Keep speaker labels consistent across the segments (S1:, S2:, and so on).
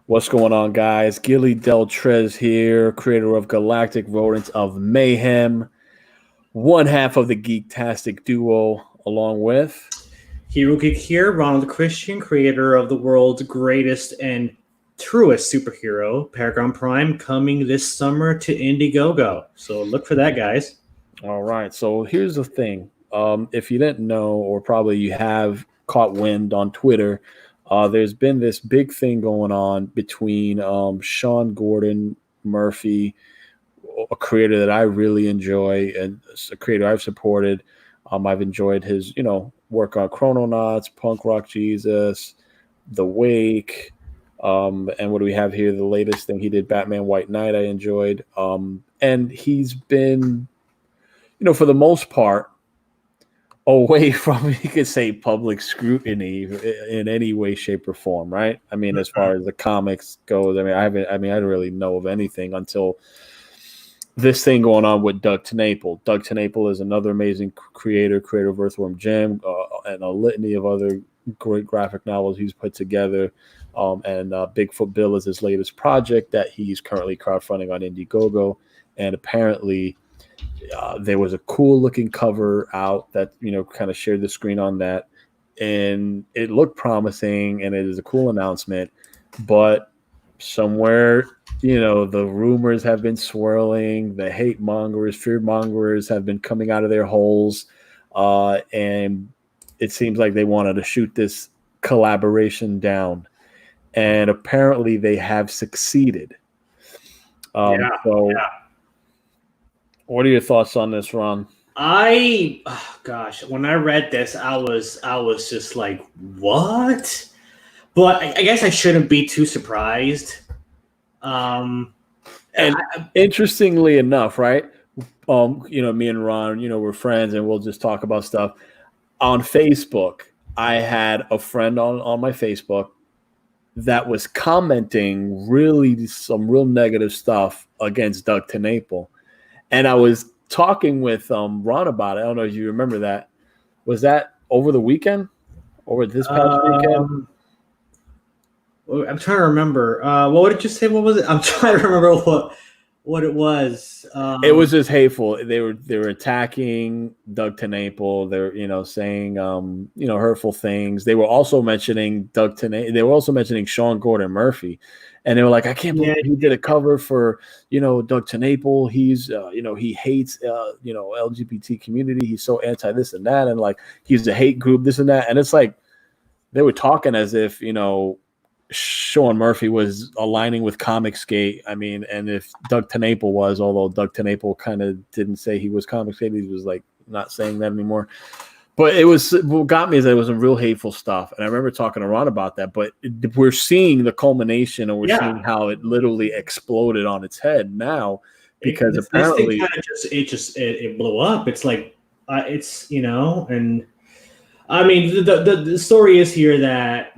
S1: What's going on, guys? Gilly Del Trez here, creator of Galactic Rodents of Mayhem, one half of the Geektastic duo, along with
S2: Hero Geek here, Ronald Christian, creator of the world's greatest and truest superhero, Paragon Prime, coming this summer to Indiegogo. So look for that, guys.
S1: All right. So here's the thing. If you didn't know, or probably you have caught wind on Twitter, there's been this big thing going on between Sean Gordon Murphy, a creator that I really enjoy and a creator I've supported. I've enjoyed his, work on Chrononauts, Punk Rock Jesus, The Wake, and what do we have here? The latest thing he did, Batman White Knight, I enjoyed. And he's been, for the most part, away from, you could say, public scrutiny in any way, shape, or form, right? I mean, as far as the comics goes, I didn't really know of anything until this thing going on with Doug Tenapel. Doug Tenapel is another amazing creator of Earthworm Jim, and a litany of other great graphic novels he's put together. And Bigfoot Bill is his latest project that he's currently crowdfunding on Indiegogo. And apparently there was a cool looking cover out that, kind of shared the screen on that. And it looked promising, and it is a cool announcement. But somewhere, the rumors have been swirling. The hate mongers, fear mongers have been coming out of their holes. And it seems like they wanted to shoot this collaboration down. And apparently they have succeeded. What are your thoughts on this, Ron?
S2: When I read this, I was just like, what? But I guess I shouldn't be too surprised.
S1: Interestingly enough, right? Me and Ron, we're friends, and we'll just talk about stuff. On Facebook, I had a friend on my Facebook that was commenting really some real negative stuff against Doug Tenapel. And I was talking with Ron about it. I don't know if you remember that. Was that over the weekend? Over this past weekend?
S2: I'm trying to remember. What did you say? What was it? I'm trying to remember what it was.
S1: It was just hateful. They were attacking Doug Tenapel. They're saying hurtful things. They were also mentioning Doug Tenapel. They were also mentioning Sean Gordon Murphy, and they were like, I can't believe he did a cover for Doug Tenapel. He's he hates LGBT community. He's so anti this and that, and like he's a hate group, this and that. And it's like they were talking as if Sean Murphy was aligning with Comicsgate. I mean, and if Doug Tenapel was, although Doug Tenapel kind of didn't say he was Comicsgate, he was like not saying that anymore. But what got me is that it was some real hateful stuff. And I remember talking to Ron about that, but we're seeing the culmination, and we're seeing how it literally exploded on its head now, because apparently
S2: it blew up. It's like, and I mean, the story is here that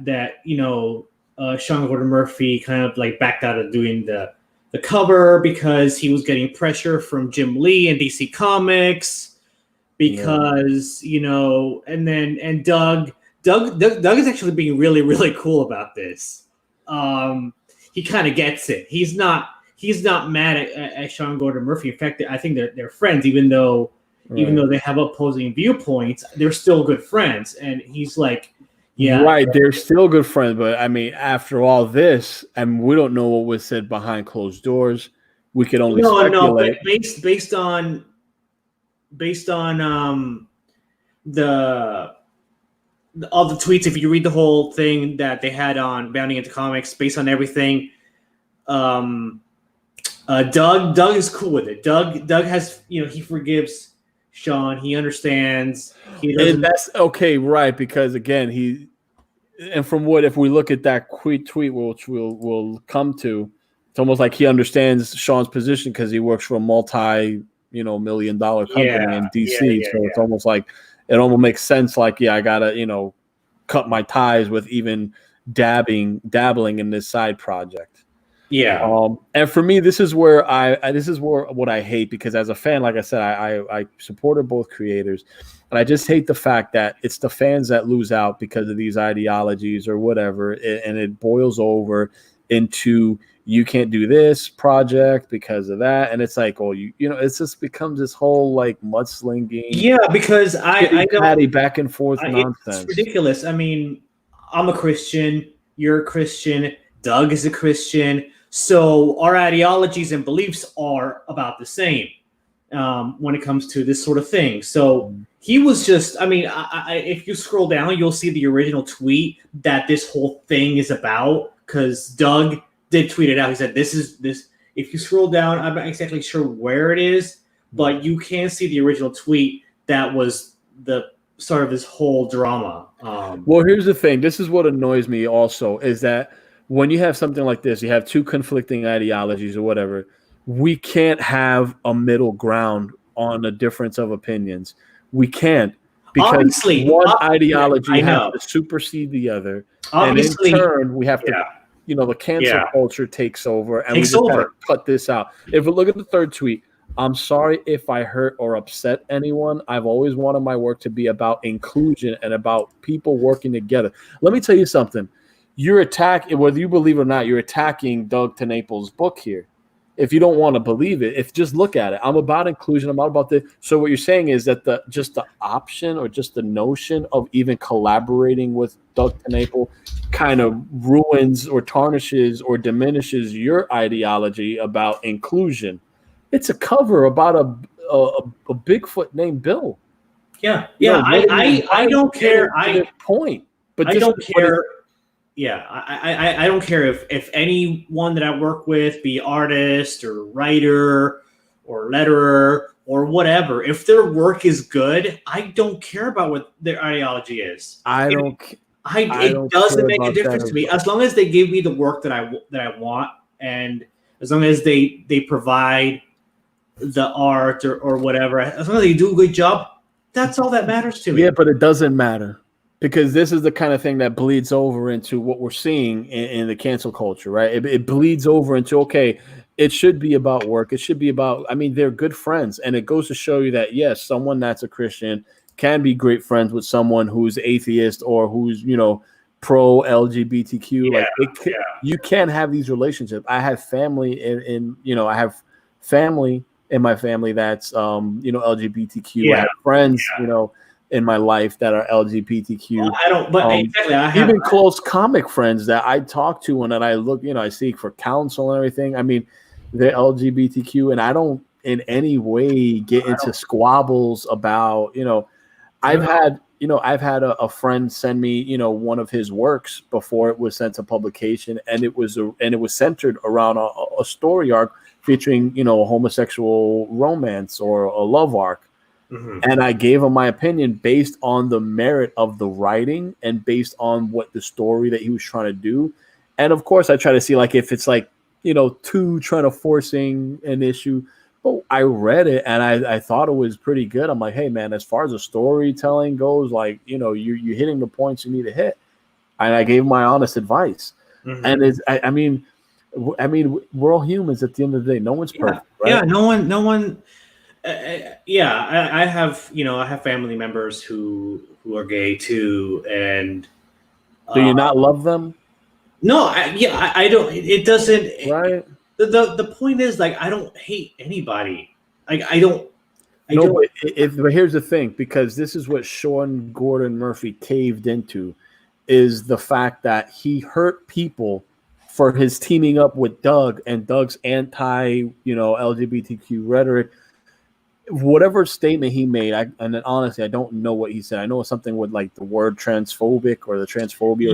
S2: Sean Gordon Murphy kind of like backed out of doing the cover because he was getting pressure from Jim Lee and DC Comics because and Doug is actually being really, really cool about this. He kind of gets it. He's not mad at Sean Gordon Murphy. In fact, I think they're friends, even though they have opposing viewpoints, they're still good friends. And he's like, yeah,
S1: right. They're still good friends, but I mean, after all this, and we don't know what was said behind closed doors. We could only speculate.
S2: No, but based on all the tweets. If you read the whole thing that they had on Bounding into Comics, based on everything, Doug is cool with it. Doug has he forgives Sean. He understands.
S1: And that's okay, right? Because again, if we look at that tweet, which we'll come to, it's almost like he understands Sean's position because he works for a multi-million-dollar company in DC. So it's almost like it almost makes sense. Like, I gotta cut my ties with even dabbling in this side project.
S2: Yeah.
S1: And for me, this is where what I hate, because as a fan, like I said, I supported both creators, and I just hate the fact that it's the fans that lose out because of these ideologies or whatever, and it boils over into you can't do this project because of that, and it's like, oh, it's just becomes this whole like mudslinging,
S2: Yeah, because I
S1: patty
S2: don't.
S1: back and forth
S2: It's
S1: nonsense.
S2: ridiculous. I mean, I'm a Christian. You're a Christian. Doug is a Christian. So our ideologies and beliefs are about the same when it comes to this sort of thing. So he was just. I mean, if you scroll down, you'll see the original tweet that this whole thing is about. Because Doug did tweet it out. He said, "This is this." If you scroll down, I'm not exactly sure where it is, but you can see the original tweet that was the start of this whole drama.
S1: Well, here's the thing. This is what annoys me also is that when you have something like this, you have two conflicting ideologies or whatever. We can't have a middle ground on a difference of opinions. We can't because
S2: Obviously,
S1: one ideology
S2: I
S1: has
S2: know.
S1: to supersede the other.
S2: Obviously,
S1: and in turn, we have to, the cancel
S2: Yeah.
S1: culture takes over and
S2: Takes
S1: we just
S2: over.
S1: gotta cut this out. If we look at the third tweet, I'm sorry if I hurt or upset anyone. I've always wanted my work to be about inclusion and about people working together. Let me tell you something. You're attacking, whether you believe it or not, you're attacking Doug Tenapel's book here. If you don't want to believe it, if just look at it. I'm about inclusion. I'm not about this. So what you're saying is that the option or just the notion of even collaborating with Doug Tenapel kind of ruins or tarnishes or diminishes your ideology about inclusion. It's a cover about a Bigfoot named Bill.
S2: Yeah.
S1: I
S2: don't care.
S1: Point, but
S2: I don't care. Yeah, I don't care if anyone that I work with, be artist or writer or letterer or whatever, if their work is good, I don't care about what their ideology is. It doesn't make a difference to me as long as they give me the work that I want, and as long as they provide the art or whatever, as long as they do a good job, that's all that matters to me.
S1: Yeah, but it doesn't matter. Because this is the kind of thing that bleeds over into what we're seeing in the cancel culture, right? It bleeds over into, okay, it should be about work. It should be about, I mean, they're good friends. And it goes to show you that, yes, someone that's a Christian can be great friends with someone who's atheist or who's, pro LGBTQ. You can have these relationships. I have family I have family in my family that's, LGBTQ.
S2: Yeah.
S1: I have friends, in my life that are LGBTQ.
S2: Well, I don't, but exactly. I have
S1: even close comic friends that I talk to and that I look, I seek for counsel and everything. I mean, they're LGBTQ, and I don't in any way get into squabbles about, I've had a friend send me, one of his works before it was sent to publication, and it was centered around a story arc featuring, a homosexual romance or a love arc. Mm-hmm. And I gave him my opinion based on the merit of the writing and based on what the story that he was trying to do. And of course, I try to see like if it's like, too trying to forcing an issue. But I read it and I thought it was pretty good. I'm like, hey, man, as far as the storytelling goes, like, you're hitting the points you need to hit. And I gave my honest advice. Mm-hmm. And I mean, we're all humans at the end of the day. No one's perfect. Right?
S2: Yeah, no one. I have I have family members who are gay too, and
S1: do you not love them?
S2: No, I don't. It doesn't.
S1: Right.
S2: The point is, like, I don't hate anybody. Like, I don't.
S1: But here's the thing, because this is what Sean Gordon Murphy caved into, is the fact that he hurt people for his teaming up with Doug and Doug's anti, LGBTQ rhetoric. Whatever statement he made, and then honestly, I don't know what he said. I know it's something with like the word transphobic or the transphobia.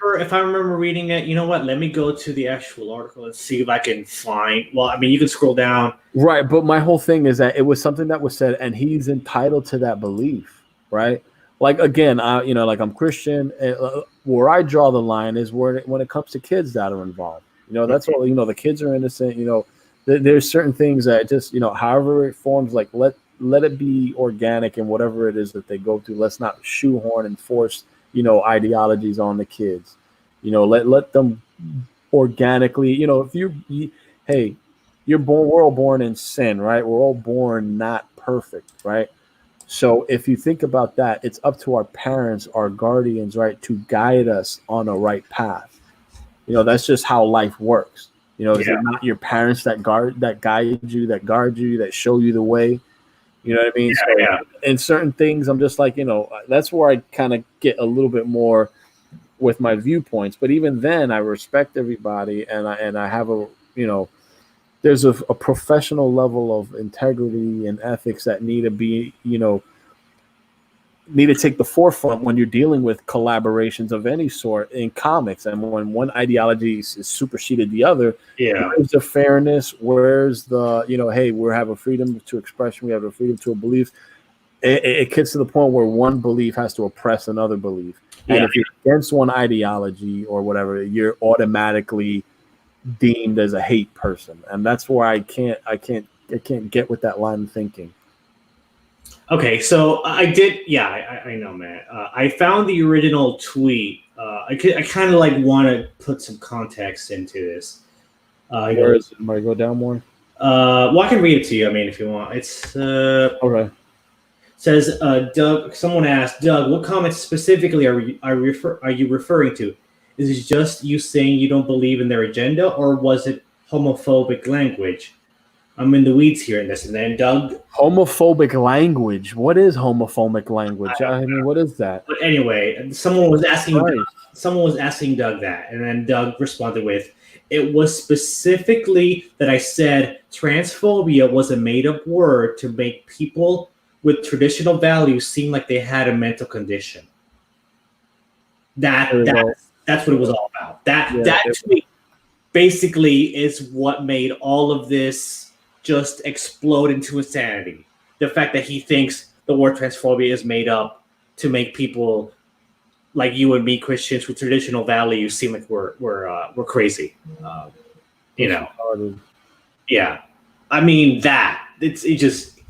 S1: Or
S2: if I remember reading it, you know what? Let me go to the actual article and see if I can find. Well, I mean, you can scroll down.
S1: Right, but my whole thing is that it was something that was said, and he's entitled to that belief, right? Like again, like I'm Christian. Where I draw the line is when it comes to kids that are involved. That's all. The kids are innocent. There's certain things that just, however it forms, like let it be organic and whatever it is that they go through. Let's not shoehorn and force, ideologies on the kids. Let them organically, hey, we're all born in sin, right? We're all born not perfect, right? So if you think about that, it's up to our parents, our guardians, right, to guide us on a right path. That's just how life works. Is
S2: Yeah.
S1: it not your parents that guide you, that show you the way? You know what I mean? So
S2: Yeah.
S1: in certain things, I'm just like, that's where I kind of get a little bit more with my viewpoints. But even then, I respect everybody, and I have there's a professional level of integrity and ethics that need to be, need to take the forefront when you're dealing with collaborations of any sort in comics. And when one ideology is superseded the other,
S2: Yeah.
S1: where's the fairness? Where's the, hey, we have a freedom to expression, we have a freedom to a belief. It gets to the point where one belief has to oppress another belief. And if you're against one ideology or whatever, you're automatically deemed as a hate person. And that's where I can't get with that line of thinking.
S2: Okay, so I did. Yeah, I know, man. I found the original tweet. I kind of like want to put some context into this.
S1: Where is it? Might go down more.
S2: Well, I can read it to you. I mean, if you want. It's
S1: okay.
S2: Says Doug. Someone asked Doug, "What comments specifically are you referring to? Is it just you saying you don't believe in their agenda, or was it homophobic language?" I'm in the weeds here in this, and then Doug.
S1: Homophobic language. What is homophobic language? I mean, what is that?
S2: But anyway, someone was asking Doug that, and then Doug responded with, "It was specifically that I said transphobia was a made-up word to make people with traditional values seem like they had a mental condition." That's what it was all about. That tweet basically is what made all of this just explode into insanity. The fact that he thinks the word transphobia is made up to make people like you and me, Christians with traditional values, seem like we're crazy. Yeah. I mean it just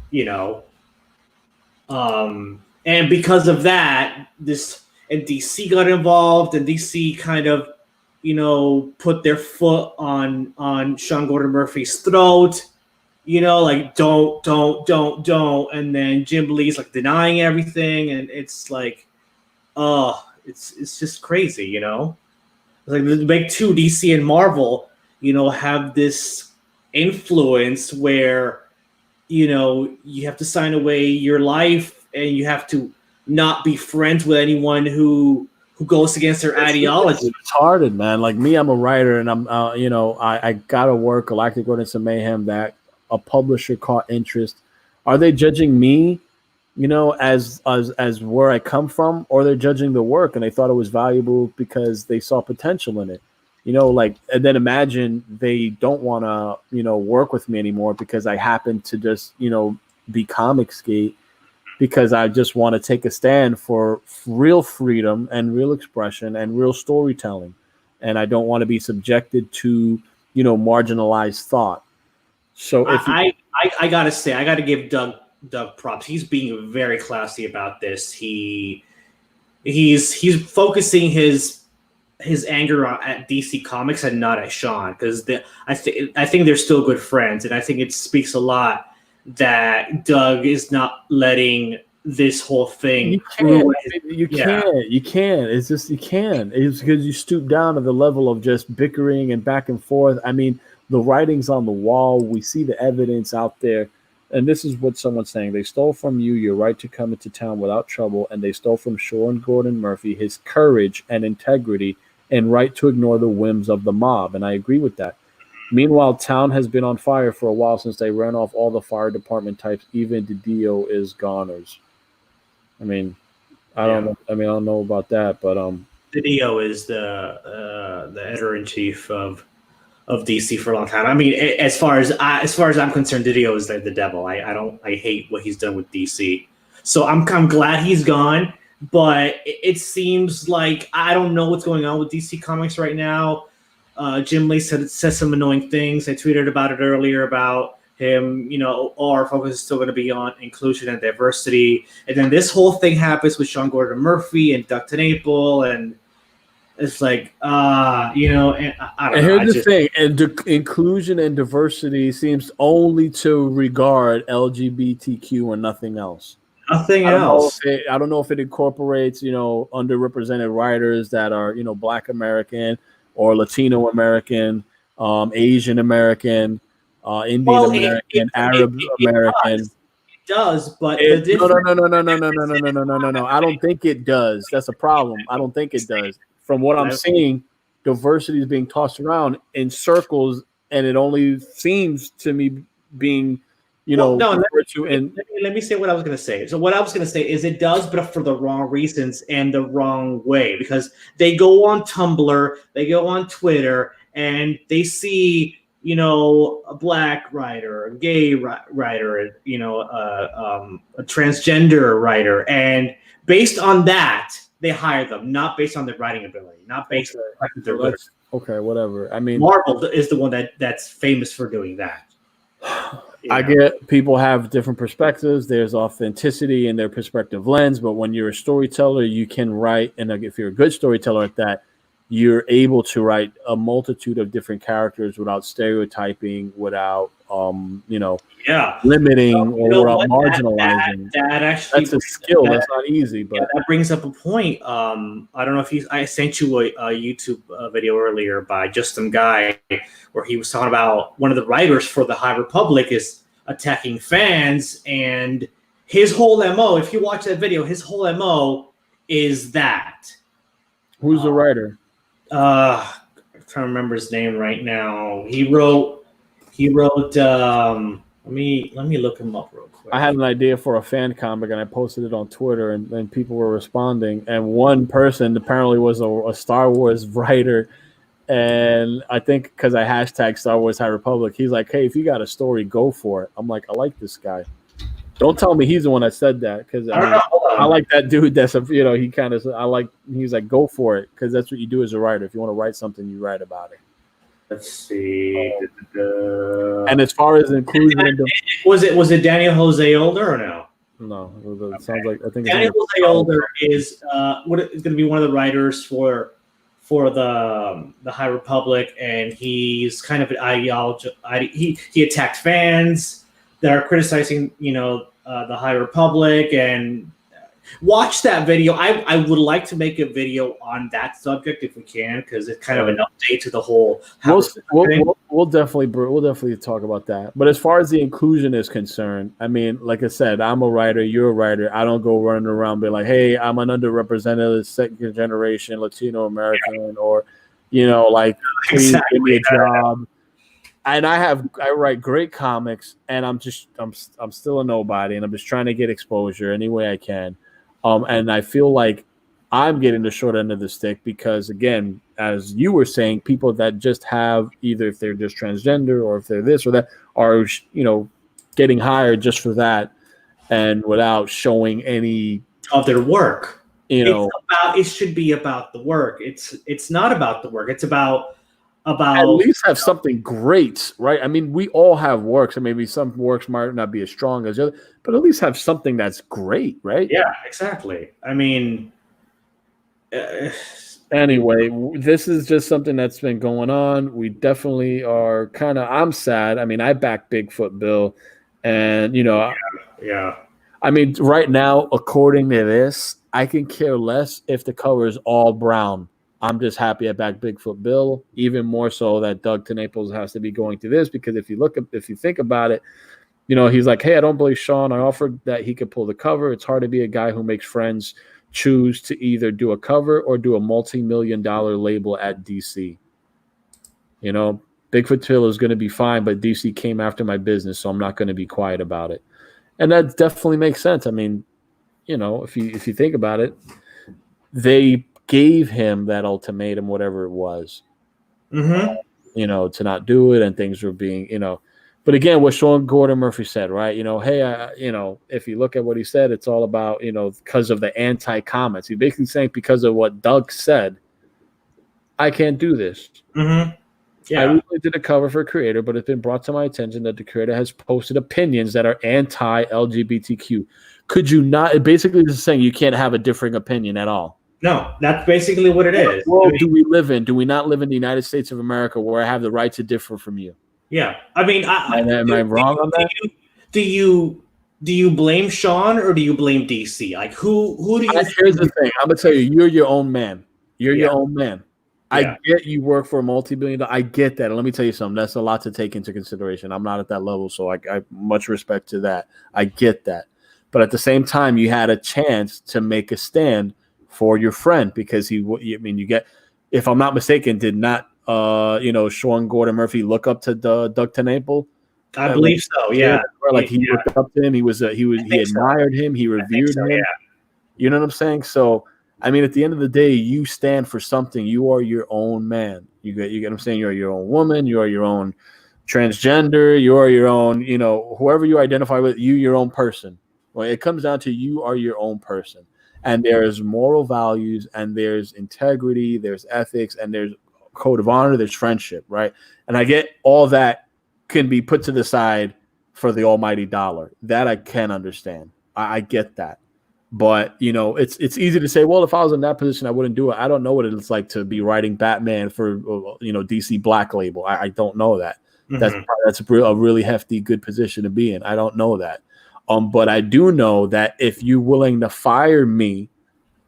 S2: and because of that, and DC got involved, and DC kind of put their foot on Sean Gordon Murphy's throat. Like don't, and then Jim Lee's like denying everything, and it's like, it's just crazy, It's like the big two, DC and Marvel, have this influence where, you have to sign away your life, and you have to not be friends with anyone who goes against their ideology.
S1: It's retarded, man. Like me, I'm a writer, and I'm, I gotta work Galactic Ordinance of Mayhem that a publisher caught interest. Are they judging me, as where I come from, or they're judging the work and they thought it was valuable because they saw potential in it? And then imagine they don't want to, work with me anymore because I happen to just, be Comicsgate, because I just want to take a stand for real freedom and real expression and real storytelling. And I don't want to be subjected to, marginalized thought. So if
S2: I gotta say, I gotta give Doug props. He's being very classy about this. He's focusing his anger at DC Comics and not at Sean, because I think they're still good friends, and I think it speaks a lot that Doug is not letting this whole thing.
S1: You can't. It's just you can't. It's because you stoop down to the level of just bickering and back and forth. I mean, the writing's on the wall. We see the evidence out there. And this is what someone's saying. They stole from you your right to come into town without trouble, and they stole from Sean Gordon Murphy his courage and integrity and right to ignore the whims of the mob. And I agree with that. Meanwhile, town has been on fire for a while since they ran off all the fire department types. Even Didio is goners. I mean, I don't know. I mean, I don't know about that, but
S2: Didio is the editor in chief of DC for a long time. I mean, as far as I'm concerned, Didio is the devil. I hate what he's done with DC. So I'm glad he's gone. But it seems like I don't know what's going on with DC Comics right now. Jim Lee said some annoying things. I tweeted about it earlier about him, our focus is still going to be on inclusion and diversity. And then this whole thing happens with Sean Gordon Murphy and Doug Tenapel, and it's like, and I don't know.
S1: Here's the thing, and inclusion and diversity seems only to regard LGBTQ and nothing else.
S2: Nothing else.
S1: I don't know if it incorporates, underrepresented writers that are, Black American. or Latino American, Asian American, Indian American, Arab American.
S2: Does, but the
S1: No,
S2: difference.
S1: no. I don't think it does. That's a problem. I don't think it does. From what I'm seeing, diversity is being tossed around in circles, and it only seems to me being, referred to in.
S2: Let me say what I was going to say. So what I was going to say is it does, but for the wrong reasons and the wrong way, because they go on Tumblr, they go on Twitter, and they see, a black writer, a gay writer, a transgender writer, and based on that, they hire them, not based on their writing ability, not based on their literature.
S1: Okay, whatever. I mean,
S2: Marvel is the one that's famous for doing that.
S1: I get people have different perspectives. There's authenticity in their perspective lens, but when you're a storyteller, you can write, and if you're a good storyteller at that, you're able to write a multitude of different characters without stereotyping, without limiting or without marginalizing. That's a skill. That's not easy, but
S2: that brings up a point. I don't know if I sent you a YouTube video earlier by just some guy where he was talking about one of the writers for the High Republic is attacking fans, and his whole MO, if you watch that video, his whole MO is that.
S1: Who's the writer?
S2: I'm trying to remember his name right now. He wrote let me look him up real quick.
S1: I had an idea for a fan comic and I posted it on Twitter, and people were responding, and one person apparently was a Star Wars writer, and I think because I hashtag Star Wars High Republic, he's like, hey, if you got a story, go for it. I'm like, I like this guy. Don't tell me he's the one that said that, because I like that dude. That's he kind of he's like, go for it, because that's what you do as a writer. If you want to write something, you write about it.
S2: Let's see.
S1: And as far as inclusion,
S2: was it Daniel Jose Older or no?
S1: No, it sounds like I think
S2: Daniel Jose Older is going to be one of the writers for the High Republic, and he's kind of an ideology. He attacked fans that are criticizing, the High Republic, and watch that video. I would like to make a video on that subject if we can, because it's kind of an update to the whole.
S1: We'll definitely talk about that. But as far as the inclusion is concerned, I mean, like I said, I'm a writer, you're a writer. I don't go running around being like, hey, I'm an underrepresented second generation Latino American, or please give me a job. And I write great comics, and I'm still a nobody, and I'm just trying to get exposure any way I can. And I feel like I'm getting the short end of the stick because, again, as you were saying, people that just have either if they're just transgender or if they're this or that are, getting hired just for that and without showing any
S2: of their work. It should be about the work. It's not about the work. It's about
S1: at least have something great, right? I mean, we all have works, and maybe some works might not be as strong as the other, but at least have something that's great, right?
S2: Yeah, exactly. I mean,
S1: anyway, this is just something that's been going on. We definitely are I'm sad. I mean, I back Bigfoot Bill, and
S2: yeah.
S1: I mean, right now, according to this, I can care less if the cover is all brown. I'm just happy I backed Bigfoot Bill, even more so that Doug Tenapel has to be going through this, because if you think about it, he's like, hey, I don't believe Sean. I offered that he could pull the cover. It's hard to be a guy who makes friends choose to either do a cover or do a multi-million-dollar label at DC. Bigfoot Bill is going to be fine, but DC came after my business, so I'm not going to be quiet about it. And that definitely makes sense. I mean, if you think about it, they gave him that ultimatum, whatever it was, to not do it, and things were being, but again, what Sean Gordon Murphy said, right? Hey, if you look at what he said, it's all about, because of the anti-comments. He's basically saying because of what Doug said, I can't do this.
S2: Mm-hmm. Yeah.
S1: I really did a cover for a creator, but it's been brought to my attention that the creator has posted opinions that are anti-LGBTQ. Could you not? Basically, this is saying you can't have a differing opinion at all.
S2: No, that's basically what it is.
S1: What world do we live in? Do we not live in the United States of America where I have the right to differ from you?
S2: Yeah, I mean,
S1: am I wrong on that?
S2: Do you blame Sean or do you blame DC? Like, who do you?
S1: Here's the thing. I'm gonna tell you, you're your own man. You're your own man. I get you work for a multi-billion. I get that. And let me tell you something. That's a lot to take into consideration. I'm not at that level, so I much respect to that. I get that. But at the same time, you had a chance to make a stand for your friend because you get, if I'm not mistaken, did not Sean Gordon Murphy look up to Doug Tenapel?
S2: I believe so. Yeah.
S1: Like he looked up to him. He admired him. He revered him.
S2: Yeah.
S1: You know what I'm saying? So, I mean, at the end of the day, you stand for something. You are your own man. You get what I'm saying? You're your own woman. You are your own transgender. You are your own, whoever you identify with, your own person. Well, it comes down to you are your own person. And there's moral values and there's integrity, there's ethics, and there's code of honor, there's friendship, right? And I get all that can be put to the side for the almighty dollar. That I can understand. I get that. But, it's easy to say, well, if I was in that position, I wouldn't do it. I don't know what it's like to be writing Batman for, DC Black Label. I don't know that. Mm-hmm. That's a really hefty, good position to be in. I don't know that. But I do know that if you're willing to fire me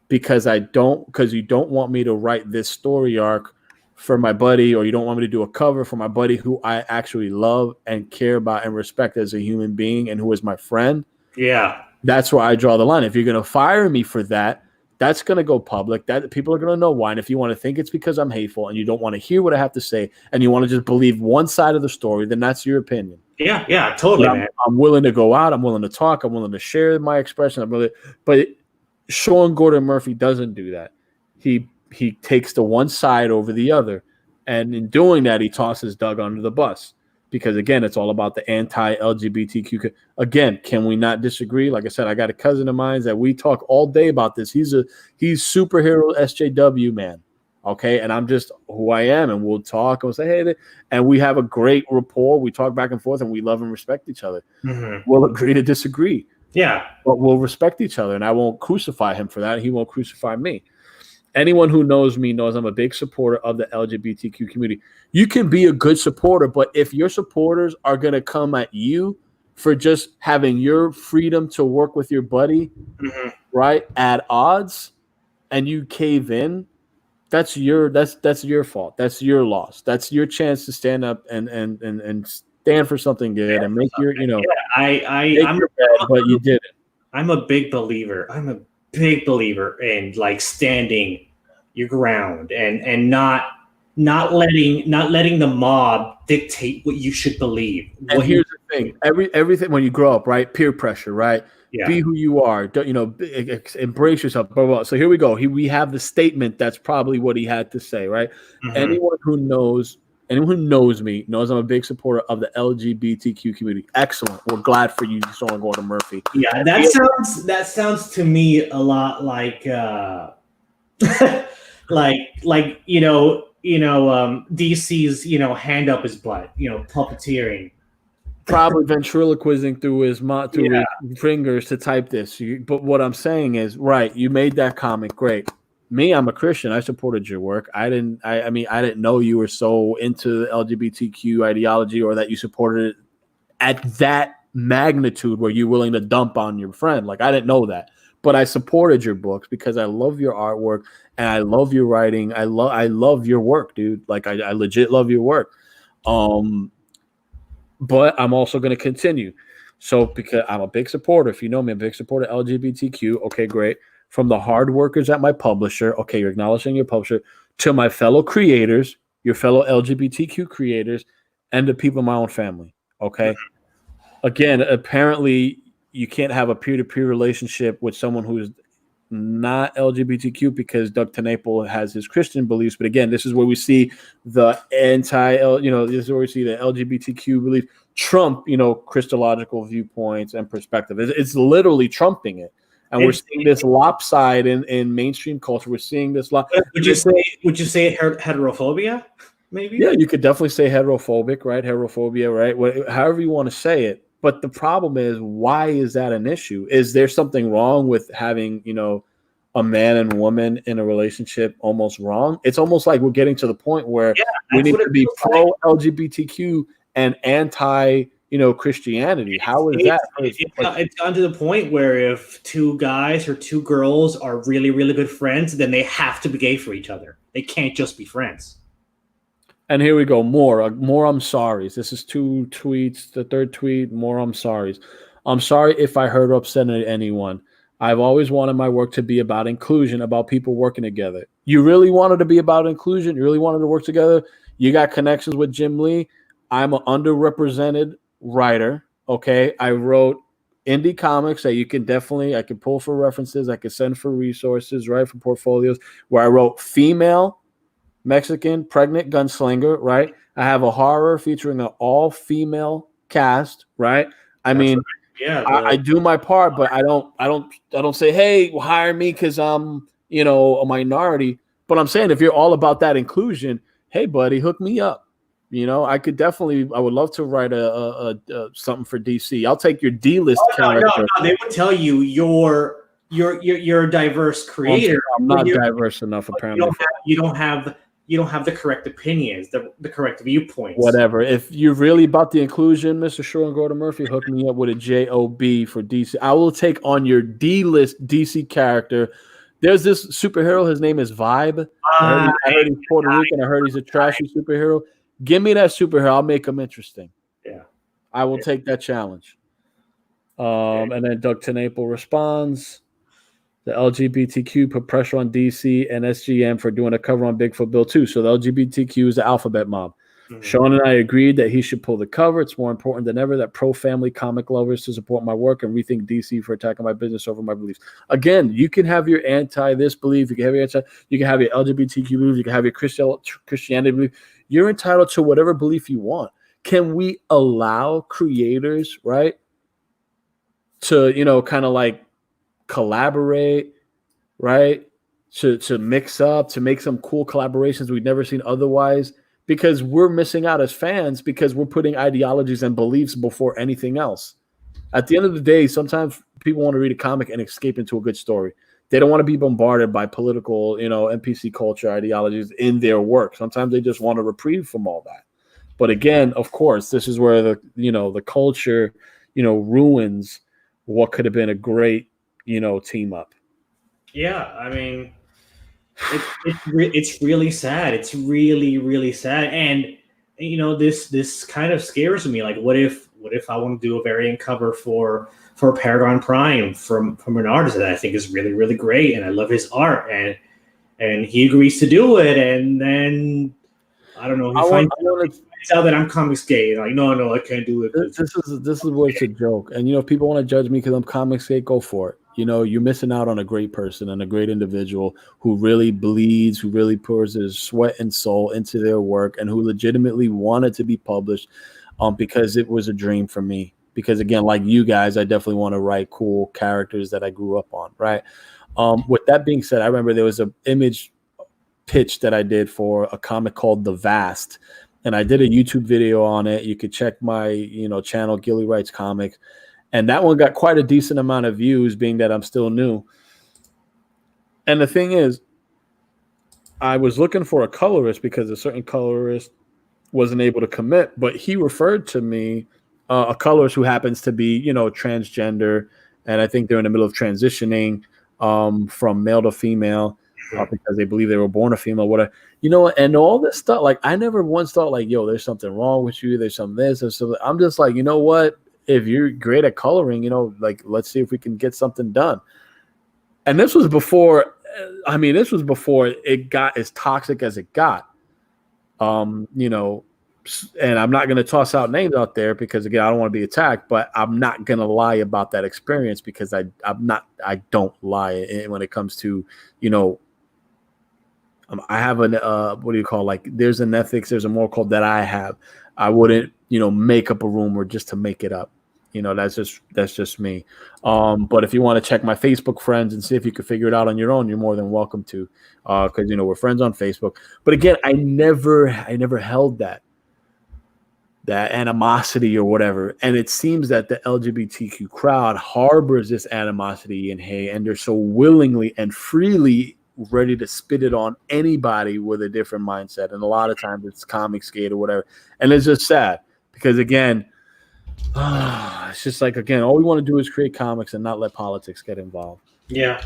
S1: because you don't want me to write this story arc for my buddy, or you don't want me to do a cover for my buddy who I actually love and care about and respect as a human being and who is my friend.
S2: Yeah.
S1: That's where I draw the line. If you're going to fire me for that, that's going to go public. That people are going to know why. And if you want to think it's because I'm hateful and you don't want to hear what I have to say and you want to just believe one side of the story, then that's your opinion.
S2: Yeah, totally, man.
S1: I'm willing to go out. I'm willing to talk. I'm willing to share my expression. But Sean Gordon Murphy doesn't do that. He takes the one side over the other. And in doing that, he tosses Doug under the bus. Because, again, it's all about the anti-LGBTQ. Again, can we not disagree? Like I said, I got a cousin of mine that we talk all day about this. He's superhero SJW man, okay? And I'm just who I am, and we'll talk and we'll say, hey, and we have a great rapport. We talk back and forth, and we love and respect each other. Mm-hmm. We'll agree to disagree.
S2: Yeah.
S1: But we'll respect each other, and I won't crucify him for that. He won't crucify me. Anyone who knows me knows I'm a big supporter of the LGBTQ community. You can be a good supporter, but if your supporters are going to come at you for just having your freedom to work with your buddy, mm-hmm. right, at odds, and you cave in, that's your fault. That's your loss. That's your chance to stand up and stand for something good and make your, but you didn't.
S2: I'm a big believer. Big believer in like standing your ground and not letting the mob dictate what you should believe.
S1: And here's the thing: everything when you grow up, right? Peer pressure, right? Yeah. Be who you are. Embrace yourself. Blah, blah, blah. So here we go. We have the statement. That's probably what he had to say, right? Mm-hmm. Anyone who knows me knows I'm a big supporter of the LGBTQ community. Excellent. We're glad for you, Sean Gordon Murphy.
S2: Yeah, that sounds to me a lot like DC's hand up his butt, puppeteering.
S1: Probably ventriloquizing through his fingers to type this. But what I'm saying is, right, you made that comment. Great. Me, I'm a Christian. I supported your work. I didn't know you were so into the LGBTQ ideology or that you supported it at that magnitude where you're willing to dump on your friend. Like, I didn't know that. But I supported your books because I love your artwork and I love your writing. I love your work, dude. Like, I legit love your work. But I'm also going to continue. So because I'm a big supporter, if you know me, I'm a big supporter of LGBTQ. Okay, great. From the hard workers at my publisher, okay, you're acknowledging your publisher, to my fellow creators, your fellow LGBTQ creators, and the people in my own family, okay? Again, apparently you can't have a peer-to-peer relationship with someone who's not LGBTQ because Doug Tenapel has his Christian beliefs. But again, this is where we see the this is where we see the LGBTQ belief trump, Christological viewpoints and perspective. It's literally trumping it. And we're seeing this lopside in mainstream culture. We're seeing this lot.
S2: Would you say heterophobia? Maybe.
S1: Yeah, you could definitely say heterophobic, right? Heterophobia, right? However you want to say it. But the problem is, why is that an issue? Is there something wrong with having, a man and woman in a relationship almost wrong? It's almost like we're getting to the point where we need to be pro LGBTQ and anti, Christianity. How is that?
S2: It's gotten to the point where if two guys or two girls are really, really good friends, then they have to be gay for each other. They can't just be friends.
S1: And here we go. More I'm sorries. This is 2 tweets. The third tweet, more I'm sorries. I'm sorry if I hurt or upset anyone. I've always wanted my work to be about inclusion, about people working together. You really wanted to be about inclusion? You really wanted to work together? You got connections with Jim Lee. I'm an underrepresented writer. Okay. I wrote indie comics that you can I can pull for references. I can send for resources, right? For portfolios where I wrote female Mexican pregnant gunslinger, right? I have a horror featuring an all-female cast, right? I mean,
S2: yeah,
S1: I do my part, but I don't say, hey, hire me because I'm, a minority. But I'm saying if you're all about that inclusion, hey, buddy, hook me up. I would love to write a something for DC. I'll take your D-list character.
S2: No, they would tell you you're a diverse creator.
S1: I'm not diverse enough, apparently.
S2: You don't have the correct opinions, the correct viewpoints.
S1: Whatever. If you're really about the inclusion, Mr. Sean Gordon Murphy, hook me up with a JOB for DC. I will take on your D-list DC character. There's this superhero. His name is Vibe. I heard he's Puerto Rican. I heard he's a trashy superhero. Give me that superhero. I'll make him interesting.
S2: Yeah.
S1: I will take that challenge. And then Doug Tenapel responds. The LGBTQ put pressure on DC and SGM for doing a cover on Bigfoot Bill 2. So the LGBTQ is the alphabet mob. Mm-hmm. Sean and I agreed that he should pull the cover. It's more important than ever that pro-family comic lovers to support my work and rethink DC for attacking my business over my beliefs. Again, you can have your anti-this belief. You can have your LGBTQ belief. You can have your Christianity belief. You're entitled to whatever belief you want. Can we allow creators, right, to, kind of like collaborate, right, to mix up, to make some cool collaborations we've never seen otherwise, because we're missing out as fans because we're putting ideologies and beliefs before anything else. At the end of the day, sometimes people want to read a comic and escape into a good story. They don't want to be bombarded by political, NPC culture ideologies in their work. Sometimes they just want a reprieve from all that. But again, of course, this is where the culture, ruins what could have been a great, team up.
S2: Yeah, I mean, it's really sad. It's really, really sad. And this kind of scares me. Like, what if I want to do a variant cover for Paragon Prime from an artist that I think is really, really great, and I love his art, and he agrees to do it, and then I don't know, he finds out that I'm comics gay. Like, no, I can't do it.
S1: This is where it's a joke. And if people want to judge me because I'm comics gay, go for it. You're missing out on a great person and a great individual who really bleeds, who really pours his sweat and soul into their work, and who legitimately wanted to be published because it was a dream for me. Because again, like you guys, I definitely want to write cool characters that I grew up on, right? With that being said, I remember there was an image pitch that I did for a comic called The Vast, and I did a YouTube video on it. You could check my channel, Gilly Writes Comics. And that one got quite a decent amount of views, being that I'm still new. And the thing is, I was looking for a colorist because a certain colorist wasn't able to commit, but he referred to me a colorist who happens to be, transgender, and I think they're in the middle of transitioning from male to female because they believe they were born a female, whatever. And all this stuff. Like, I never once thought like, yo, there's something wrong with you. There's something this. There's something. I'm just like, you know what? If you're great at coloring, like, let's see if we can get something done. And this was before it got as toxic as it got. And I'm not going to toss out names out there because, again, I don't want to be attacked, but I'm not going to lie about that experience because I don't lie when it comes to, I have there's an ethics, there's a moral code that I have. I wouldn't, make up a rumor just to make it up. That's just me. But if you want to check my Facebook friends and see if you could figure it out on your own, you're more than welcome to, because we're friends on Facebook. But again, I never held that animosity or whatever. And it seems that the LGBTQ crowd harbors this animosity and hate, and they're so willingly and freely ready to spit it on anybody with a different mindset. And a lot of times it's comics gate or whatever. And it's just sad because, again, it's just like, again, all we want to do is create comics and not let politics get involved.
S2: Yeah.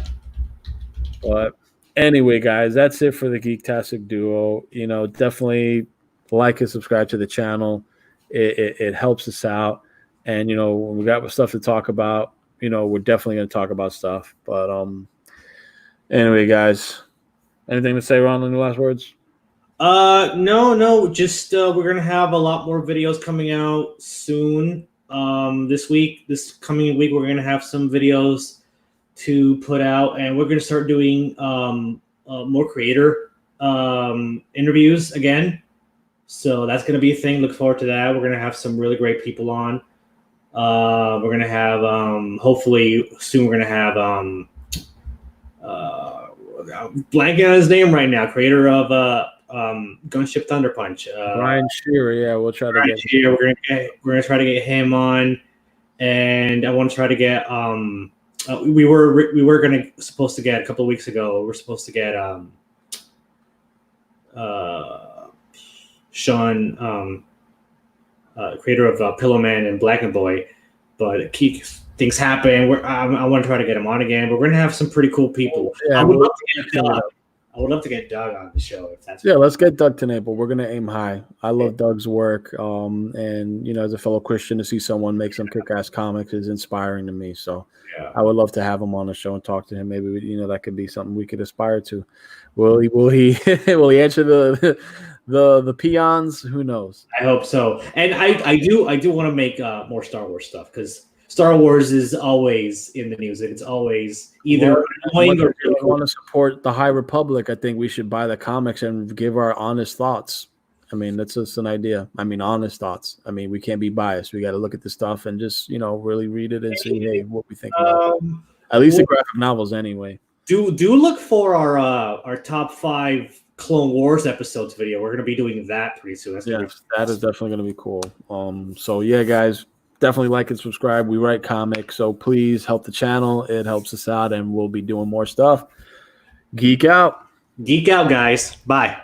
S1: But Anyway, guys, that's it for the Geektastic Duo. You know, definitely like and subscribe to the channel. It helps us out. And, you know, when we got stuff to talk about, you know, we're definitely going to talk about stuff. But anyway, guys, anything to say, Ron, any last words?
S2: No, just we're gonna have a lot more videos coming out soon. This coming week, we're gonna have some videos to put out, and we're gonna start doing more creator interviews again. So that's gonna be a thing. Look forward to that. We're gonna have some really great people on. We're gonna have hopefully soon. We're gonna have blanking on his name right now. Creator of Gunship Thunder Punch.
S1: Brian Shearer, yeah, we'll try to get
S2: Shearer. We're gonna try to get him on, and I want to try to get we were supposed to get a couple of weeks ago. We're supposed to get Sean, creator of Pillowman and Black and Boy, but things happen. I want to try to get him on again. But we're gonna have some pretty cool people.
S1: Yeah,
S2: I would love to get Doug on the show if that's
S1: let's get Doug Tenapel. We're gonna aim high. I love Doug's work. And you know, as a fellow Christian, to see someone make some kick-ass comics is inspiring to me. So I would love to have him on the show and talk to him. Maybe you know that could be something we could aspire to. Will he will he answer the peons? Who knows?
S2: I hope so. And I do want to make more Star Wars stuff, because Star Wars is always in the news. It's always either annoying or
S1: really cool. Want to support the High Republic. I think we should buy the comics and give our honest thoughts. I mean, that's just an idea. I mean, honest thoughts. I mean, we can't be biased. We got to look at the stuff and just, you know, really read it and see, hey, what we think about it. At least the graphic novels, anyway.
S2: Do look for our top 5 Clone Wars episodes video. We're going to be doing that pretty soon.
S1: That is definitely going to be cool. So yeah, guys, definitely like and subscribe. We write comics, so please help the channel. It helps us out, and we'll be doing more stuff. Geek out.
S2: Geek out, guys. Bye.